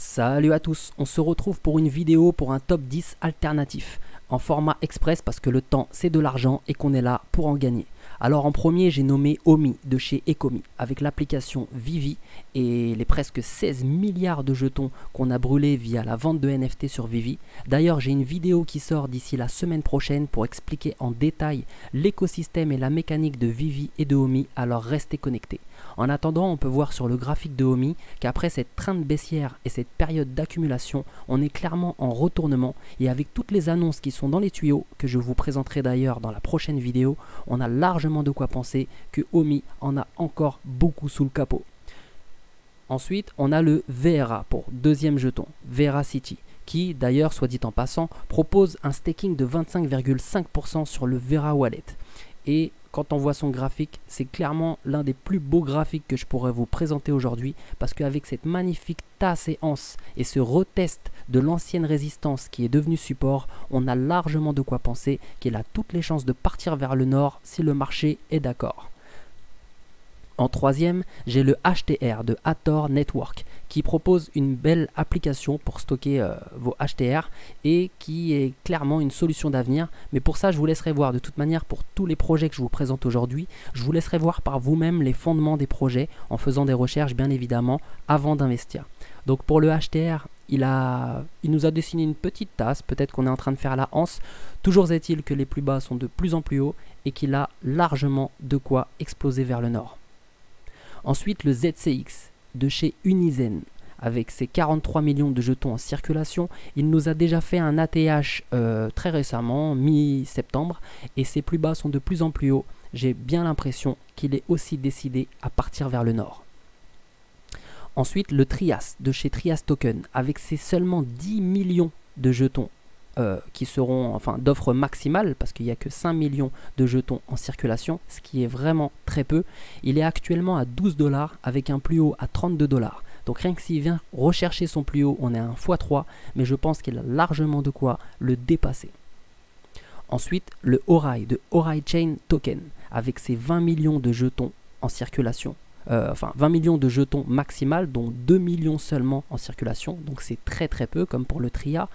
Salut à tous, on se retrouve pour une vidéo pour un top 10 alternatif en format express parce que le temps c'est de l'argent et qu'on est là pour en gagner. Alors en premier j'ai nommé Omi de chez Ecomi avec l'application Vivi et les presque 16 milliards de jetons qu'on a brûlés via la vente de NFT sur Vivi. D'ailleurs j'ai une vidéo qui sort d'ici la semaine prochaine pour expliquer en détail l'écosystème et la mécanique de Vivi et de Omi, alors restez connectés. En attendant, on peut voir sur le graphique de Omi qu'après cette trend baissière et cette période d'accumulation, on est clairement en retournement et avec toutes les annonces qui sont dans les tuyaux, que je vous présenterai d'ailleurs dans la prochaine vidéo, on a largement de quoi penser que Omi en a encore beaucoup sous le capot. Ensuite, on a le VRA pour deuxième jeton, Veracity, qui d'ailleurs, soit dit en passant, propose un staking de 25,5% sur le Vera Wallet. Et quand on voit son graphique, c'est clairement l'un des plus beaux graphiques que je pourrais vous présenter aujourd'hui parce qu'avec cette magnifique tasse et anse et ce retest de l'ancienne résistance qui est devenue support, on a largement de quoi penser qu'il a toutes les chances de partir vers le nord si le marché est d'accord. En troisième, j'ai le HTR de Hathor Network qui propose une belle application pour stocker vos HTR et qui est clairement une solution d'avenir. Mais pour ça, je vous laisserai voir de toute manière pour tous les projets que je vous présente aujourd'hui. Je vous laisserai voir par vous-même les fondements des projets en faisant des recherches bien évidemment avant d'investir. Donc pour le HTR, il nous a dessiné une petite tasse, peut-être qu'on est en train de faire la anse. Toujours est-il que les plus bas sont de plus en plus hauts et qu'il a largement de quoi exploser vers le nord. Ensuite, le ZCX de chez Unizen, avec ses 43 millions de jetons en circulation, il nous a déjà fait un ATH très récemment, mi-septembre, et ses plus bas sont de plus en plus hauts. J'ai bien l'impression qu'il est aussi décidé à partir vers le nord. Ensuite, le Trias de chez Trias Token, avec ses seulement 10 millions de jetons qui seront d'offres maximales parce qu'il n'y a que 5 millions de jetons en circulation, ce qui est vraiment très peu. Il est actuellement à 12 $ avec un plus haut à 32 $. Donc rien que s'il vient rechercher son plus haut, on est à un x3, mais je pense qu'il a largement de quoi le dépasser. Ensuite, le Aurai de Aurai Chain Token avec ses 20 millions de jetons en circulation. 20 millions de jetons maximal, dont 2 millions seulement en circulation, donc c'est très très peu comme pour le Tria.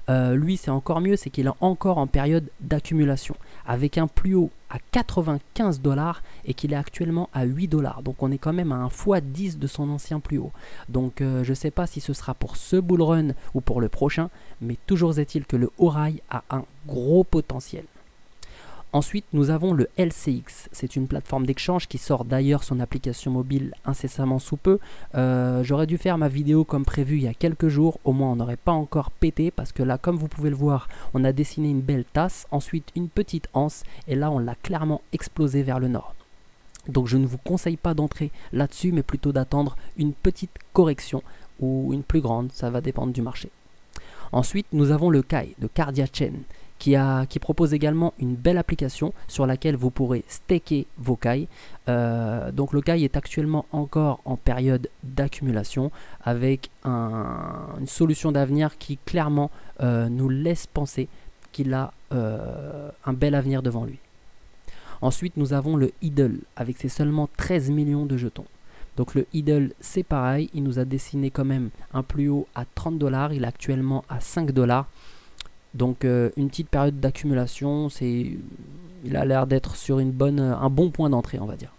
Lui c'est encore mieux, c'est qu'il est encore en période d'accumulation, avec un plus haut à 95 $ et qu'il est actuellement à 8 $, donc on est quand même à un x10 de son ancien plus haut. Donc je ne sais pas si ce sera pour ce bull run ou pour le prochain, mais toujours est-il que le Aurai a un gros potentiel. Ensuite, nous avons le LCX. C'est une plateforme d'échange qui sort d'ailleurs son application mobile incessamment sous peu. J'aurais dû faire ma vidéo comme prévu il y a quelques jours. Au moins, on n'aurait pas encore pété parce que là, comme vous pouvez le voir, on a dessiné une belle tasse, ensuite une petite anse et là, on l'a clairement explosé vers le nord. Donc, je ne vous conseille pas d'entrer là-dessus, mais plutôt d'attendre une petite correction ou une plus grande. Ça va dépendre du marché. Ensuite, nous avons le Kai de Cardia Chain qui propose également une belle application sur laquelle vous pourrez staker vos Kai. Donc le Kai est actuellement encore en période d'accumulation avec une solution d'avenir qui clairement nous laisse penser qu'il a un bel avenir devant lui. Ensuite, nous avons le Idle avec ses seulement 13 millions de jetons. Donc le Idle c'est pareil, il nous a dessiné quand même un plus haut à 30 $, il est actuellement à 5 $. Donc une petite période d'accumulation, il a l'air d'être sur un bon point d'entrée on va dire.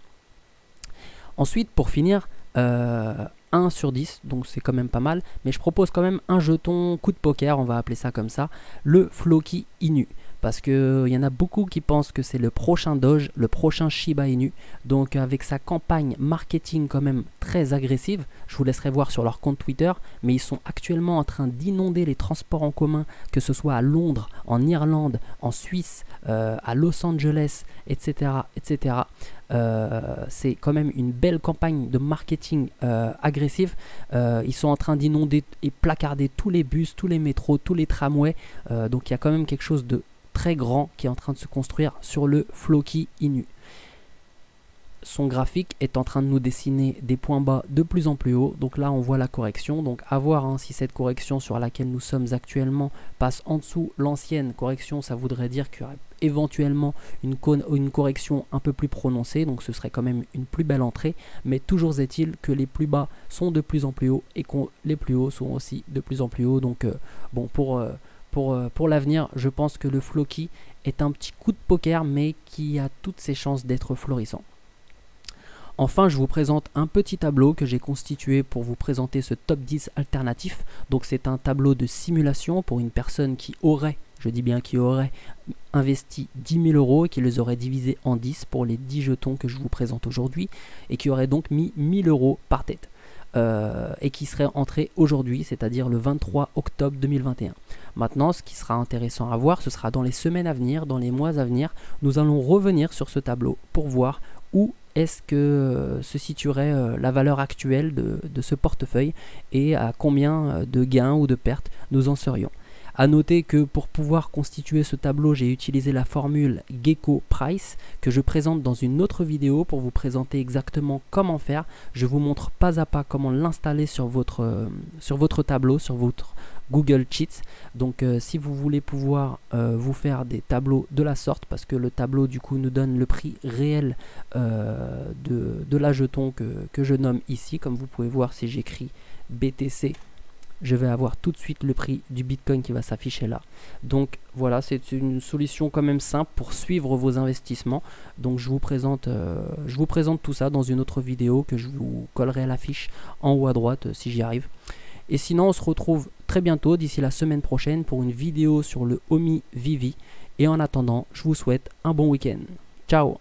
Ensuite pour finir, 1 sur 10, donc c'est quand même pas mal, mais je propose quand même un jeton coup de poker, on va appeler ça comme ça, le Floki Inu. Parce qu'il y en a beaucoup qui pensent que c'est le prochain Doge, le prochain Shiba Inu. Donc avec sa campagne marketing quand même très agressive, je vous laisserai voir sur leur compte Twitter, mais ils sont actuellement en train d'inonder les transports en commun, que ce soit à Londres, en Irlande, en Suisse, à Los Angeles, etc. etc. C'est quand même une belle campagne de marketing agressive. Ils sont en train d'inonder et placarder tous les bus, tous les métros, tous les tramways. Donc il y a quand même quelque chose de très grand qui est en train de se construire sur le Floki Inu. son graphique est en train de nous dessiner des points bas de plus en plus haut. Donc là on voit la correction, donc à voir hein, si cette correction sur laquelle nous sommes actuellement passe en dessous l'ancienne correction. Ça voudrait dire qu'il y aurait éventuellement une correction un peu plus prononcée, donc ce serait quand même une plus belle entrée, mais toujours est-il que les plus bas sont de plus en plus hauts et que les plus hauts sont aussi de plus en plus hauts. Donc bon, pour l'avenir, je pense que le Floki est un petit coup de poker, mais qui a toutes ses chances d'être florissant. Enfin, je vous présente un petit tableau que j'ai constitué pour vous présenter ce top 10 alternatif. Donc c'est un tableau de simulation pour une personne qui aurait, je dis bien qui aurait, investi 10 000 € et qui les aurait divisés en 10 pour les 10 jetons que je vous présente aujourd'hui, et qui aurait donc mis 1 000 € par tête. Et qui serait entré aujourd'hui, c'est-à-dire le 23 octobre 2021. Maintenant, ce qui sera intéressant à voir, ce sera dans les semaines à venir, dans les mois à venir, nous allons revenir sur ce tableau pour voir où est-ce que se situerait la valeur actuelle de ce portefeuille et à combien de gains ou de pertes nous en serions. A noter que pour pouvoir constituer ce tableau, j'ai utilisé la formule Gecko Price que je présente dans une autre vidéo pour vous présenter exactement comment faire. Je vous montre pas à pas comment l'installer sur votre tableau, sur votre Google Sheets. Donc si vous voulez pouvoir vous faire des tableaux de la sorte, parce que le tableau du coup nous donne le prix réel de la jeton que je nomme ici. Comme vous pouvez voir, si j'écris BTC, je vais avoir tout de suite le prix du Bitcoin qui va s'afficher là. Donc voilà, c'est une solution quand même simple pour suivre vos investissements. Donc je vous présente tout ça dans une autre vidéo que je vous collerai à l'affiche en haut à droite si j'y arrive. Et sinon, on se retrouve très bientôt, d'ici la semaine prochaine, pour une vidéo sur le Omi Vivi. Et en attendant, je vous souhaite un bon week-end. Ciao!